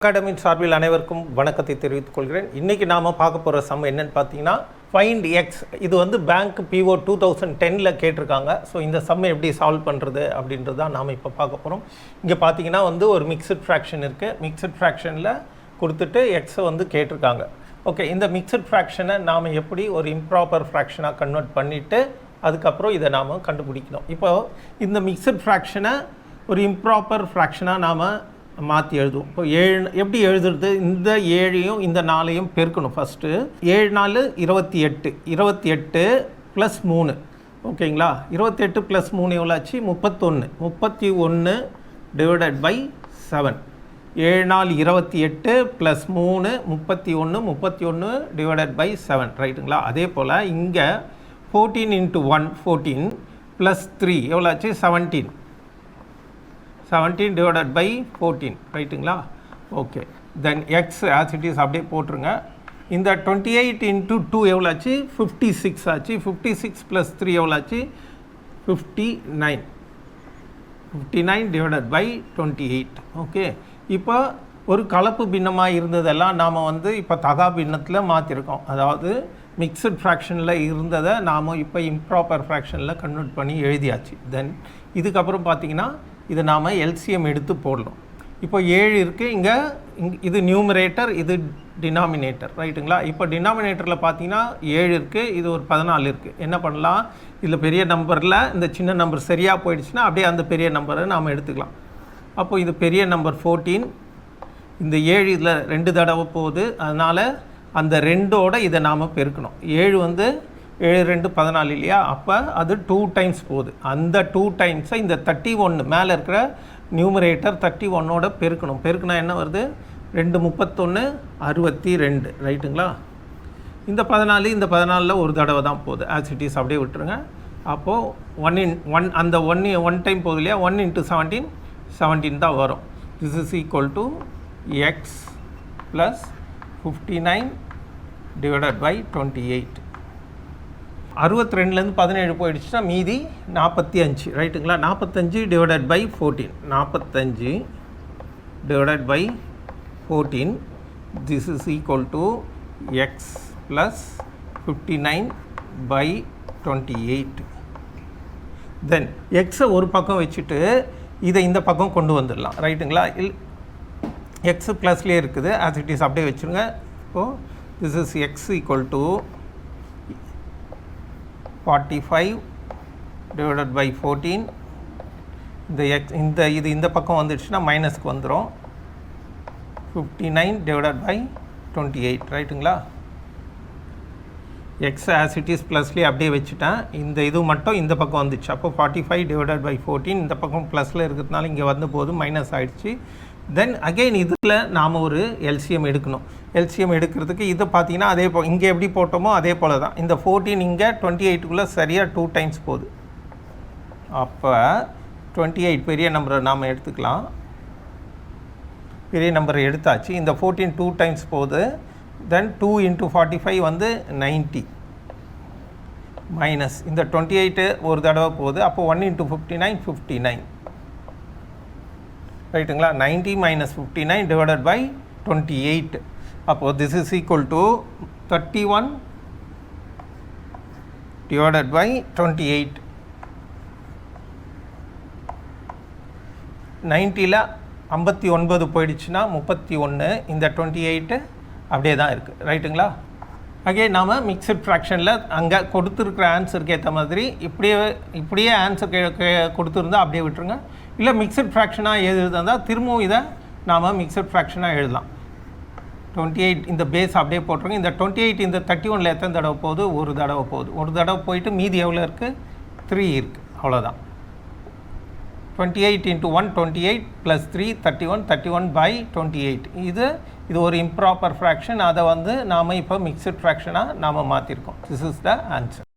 Academy சார்பில் அனைவருக்கும் வணக்கத்தை தெரிவித்துக் கொள்கிறேன். இன்றைக்கி நாம் பார்க்க போகிற சம் என்னென்னு பார்த்தீங்கன்னா ஃபைண்ட் எக்ஸ். இது வந்து பேங்க் PO 2010 கேட்டிருக்காங்க. ஸோ இந்த சம்மை எப்படி சால்வ் பண்ணுறது அப்படின்றது தான் நாம் இப்போ பார்க்க போகிறோம். இங்கே பார்த்தீங்கன்னா வந்து ஒரு மிக்சட் ஃப்ராக்ஷன் இருக்குது. மிக்சட் ஃப்ராக்ஷனில் கொடுத்துட்டு எக்ஸை வந்து கேட்டிருக்காங்க. ஓகே, இந்த மிக்சட் ஃப்ராக்ஷனை நாம் எப்படி ஒரு இம்ப்ராப்பர் ஃப்ராக்ஷனாக கன்வெர்ட் பண்ணிவிட்டு அதுக்கப்புறம் இதை நாம் கண்டுபிடிக்கணும். இப்போது இந்த மிக்சட் ஃப்ராக்ஷனை ஒரு இம்ப்ராப்பர் ஃப்ராக்ஷனாக நாம் மாற்றி எழுதுவோம். இப்போ 7 எப்படி எழுதுறது? இந்த 7ஐயும் இந்த 4ஐயும் பெருக்கணும். ஃபஸ்ட்டு 7 4 28, 28 + 3. ஓகேங்களா? 28 + 3 எவ்வளோ ஆச்சு? 31. 31 டிவைடட் பை 7. 7 4 28 + 3 31, 31 divided by 7. ரைட்டுங்களா? அதே போல் இங்கே 14 × 1 14 + 3 எவ்வளோ ஆச்சு? 17. 17 டிவைடட் பை 14. ரைட்டுங்களா? Okay, then x as it is அப்படியே போட்டுருங்க. இந்த 28 × 2 எவ்வளோ ஆச்சு? 56 ஆச்சு. 56 + 3 எவ்வளோ ஆச்சு? 59. 59 டிவைடட் பை 28. ஓகே, இப்போ ஒரு கலப்பு பின்னமாக இருந்ததெல்லாம் நாம் வந்து இப்போ தகா பின்னத்தில் மாற்றிருக்கோம். அதாவது மிக்சட் ஃப்ராக்ஷனில் இருந்ததை நாம் இப்போ இம்ப்ராப்பர் ஃப்ராக்ஷனில் கன்வெர்ட் பண்ணி எழுதியாச்சு. தென் இதுக்கப்புறம் பார்த்திங்கன்னா இதை நாம் எல்சிஎம் எடுத்து போடணும். இப்போ 7 இருக்குது இங்கே. இது நியூமரேட்டர், இது டினாமினேட்டர். ரைட்டுங்களா? இப்போ டினாமினேட்டரில் பார்த்தீங்கன்னா 7 இருக்குது, இது ஒரு 14 இருக்குது. என்ன பண்ணலாம்? இதில் பெரிய நம்பரில் இந்த சின்ன நம்பர் சரியாக போயிடுச்சுன்னா அப்படியே அந்த பெரிய நம்பரை நாம் எடுத்துக்கலாம். அப்போது இது பெரிய நம்பர் 14. இந்த 7 இதில் 2 தடவை போகுது. அதனால் அந்த 2ஓட இதை நாம் பெருக்கணும். 7 வந்து 7 2 14 இல்லையா? அப்போ அது 2 டைம்ஸ் போகுது. அந்த 2 டைம்ஸை இந்த 31 மேலே இருக்கிற நியூமரேட்டர் 31ஓட பெருக்கணும். பெருக்கினா என்ன வருது? 2 31 62. ரைட்டுங்களா? இந்த 14 இந்த 14ல் ஒரு தடவை தான் போகுது. ஆஸ் இட் இஸ் அப்படியே விட்டுருங்க. அப்போது 1 அந்த 1 டைம் போகுது இல்லையா? 1 × 17 17 தான் வரும். This is equal to x plus 59 divided by 28. 62லேருந்து 17 போயிடுச்சுன்னா மீதி 45. ரைட்டுங்களா? 45 divided by 14. 45 divided by 14. This is equal to x plus 59 by 28. Then எக்ஸை ஒரு பக்கம் வச்சுட்டு இதை இந்த பக்கம் கொண்டு வந்துடலாம். ரைட்டுங்களா? எக்ஸு ப்ளஸ்லேயே இருக்குது. ஆஸ் இட் இஸ் அப்படியே வச்சுருங்க. இப்போது this is x equal to 45 divided by 14. இந்த பக்கம் வந்துடுச்சுன்னா மைனஸ்க்கு வந்துடும். 59 டிவைடட் பை 28. ரைட்டுங்களா? எக்ஸ் ஆஸ் இட் இஸ் ப்ளஸ்லேயே அப்படியே வச்சுட்டேன். இந்த இது மட்டும் இந்த பக்கம் வந்துச்சு. அப்போ 45 டிவைடட் பை 14 இந்த பக்கம் ப்ளஸில் இருக்கிறதுனால இங்கே வந்த போது மைனஸ் ஆகிடுச்சு. தென் அகெயின் இதில் நாம் ஒரு எல்சிஎம் எடுக்கணும். எல்சிஎம் எடுக்கிறதுக்கு இது பார்த்திங்கன்னா அதே இங்கே எப்படி போட்டோமோ அதே போல் தான். இந்த 14 இங்கே 28க்குள்ளே சரியாக 2 டைம்ஸ் போகுது. அப்போ 28 பெரிய நம்பரை நாம் எடுத்துக்கலாம். பெரிய நம்பரை எடுத்தாச்சு. இந்த 14 2 டைம்ஸ் போகுது. தென் 2 × 45 வந்து 90 மைனஸ் இந்த 28 ஒரு தடவை போகுது. அப்போ 1 × 59 59. ரைட்டுங்களா? 90 மைனஸ் 59 டிவைடட் பை 28. அப்போது this is equal to 31 divided by 28. 90ல் 59 போயிடுச்சுன்னா 31. இந்த 28 அப்படியே தான் இருக்குது. ரைட்டுங்களா? அகே நாம் மிக்சட் ஃப்ராக்ஷனில் அங்கே கொடுத்துருக்குற ஆன்சருக்கு ஏற்ற மாதிரி இப்படியே ஆன்சர் கொடுத்துருந்தா அப்படியே விட்டுருங்க. இல்லை மிக்சட் ஃப்ராக்ஷனாக எழுதுதான் திரும்பவும் இதை நாம் மிக்சட் ஃப்ராக்ஷனாக எழுதலாம். 28 இந்த பேஸ் அப்படியே போட்டுருங்க. இந்த 28 இந்த 31ல் எத்தனை தடவை போகுது? ஒரு தடவை போகுது. ஒரு தடவை போயிட்டு மீதி எவ்வளோ இருக்குது? 3 இருக்குது. அவ்வளோதான். 28 × 1 28 + 3 31. 31 பை 28. இது ஒரு இம்ப்ராப்பர் ஃப்ராக்ஷன். அதை வந்து நாம் இப்போ மிக்சட் ஃப்ராக்ஷனாக நாம் மாற்றிருக்கோம். This is the answer.